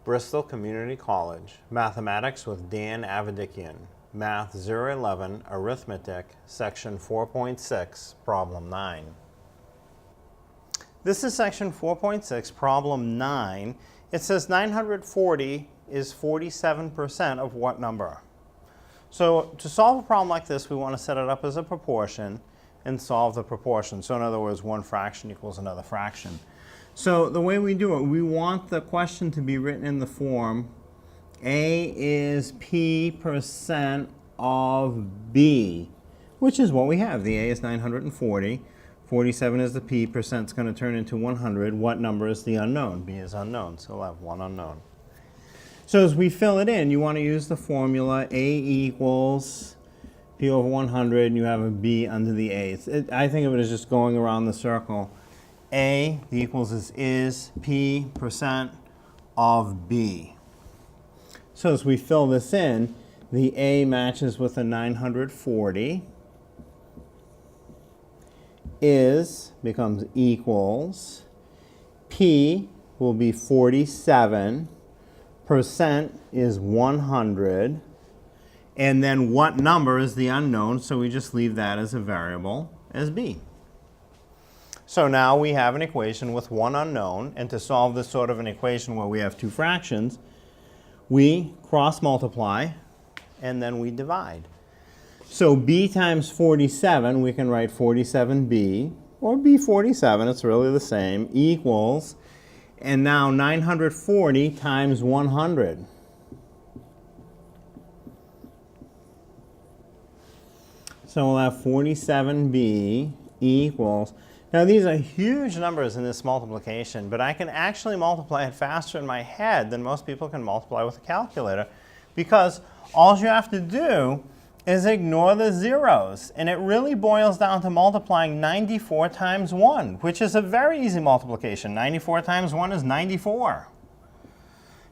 Bristol Community College, Mathematics with Dan Avedikian, Math 011, Arithmetic, Section 4.6, Problem 9. This is Section 4.6, Problem 9. It says 940 is 47% of what number? So to solve a problem like this, we want to set it up as a proportion and solve the proportion. So in other words, one fraction equals another fraction. So the way we do it, we want the question to be written in the form A is P% of B, which is what we have. The A is 940. 47 is the P. Percent's going to turn into 100. What number is the unknown? B is unknown, so we'll have one unknown. So as we fill it in, you want to use the formula A equals P over 100, and you have a B under the A. I think of it as just going around the circle. A, the equals is P% of B. So as we fill this in, the A matches with a 940. Is becomes equals. P will be 47. Percent is 100. And then what number is the unknown? So we just leave that as a variable as B. So now we have an equation with one unknown, and to solve this sort of an equation where we have two fractions, we cross multiply and then we divide. So B times 47, we can write 47B, or B47, it's really the same, equals, and now 940 times 100. So we'll have 47B equals. Now these are huge numbers in this multiplication, but I can actually multiply it faster in my head than most people can multiply with a calculator, because all you have to do is ignore the zeros. And it really boils down to multiplying 94 times 1, which is a very easy multiplication. 94 times 1 is 94.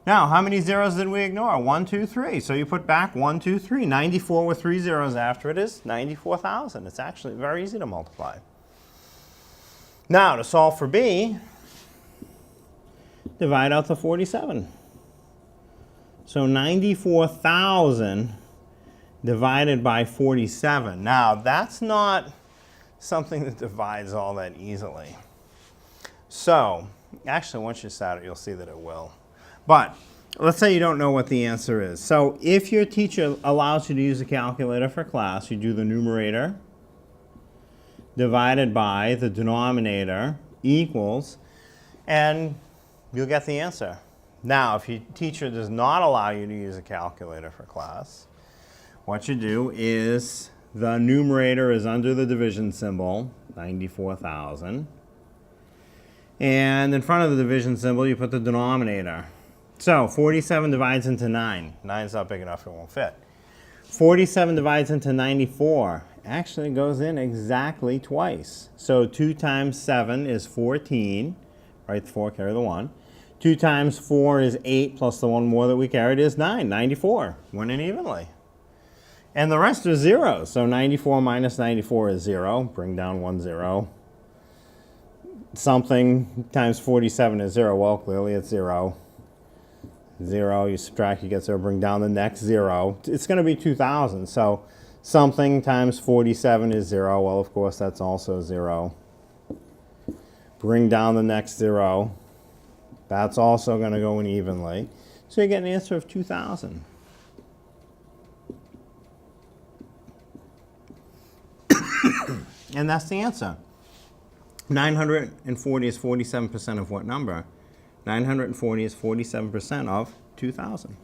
Now, how many zeros did we ignore? 1, 2, 3. So you put back 1, 2, 3. 94 with 3 zeros after it is 94,000. It's actually very easy to multiply. Now, to solve for B, divide out the 47. So 94,000 divided by 47. Now, that's not something that divides all that easily. So, actually, once you start it, you'll see that it will. But let's say you don't know what the answer is. So if your teacher allows you to use a calculator for class, you do the numerator divided by the denominator equals, and you'll get the answer. Now, if your teacher does not allow you to use a calculator for class, what you do is the numerator is under the division symbol, 94,000. And in front of the division symbol, you put the denominator. So 47 divides into 9. 9's not big enough, it won't fit. 47 divides into 94. Actually goes in exactly twice. So 2 times 7 is 14. Write the 4, carry the 1. 2 times 4 is 8, plus the 1 more that we carried is 9. 94. Went in evenly. And the rest are zeros. So 94 minus 94 is 0. Bring down 1 0. Something times 47 is 0. Well, clearly it's 0. 0, you subtract, you get 0. Bring down the next 0. It's going to be 2,000. So something times 47 is 0. Well, of course, that's also 0. Bring down the next 0. That's also going to go in evenly. So you get an answer of 2,000. And that's the answer. 940 is 47% of what number? 940 is 47% of 2,000.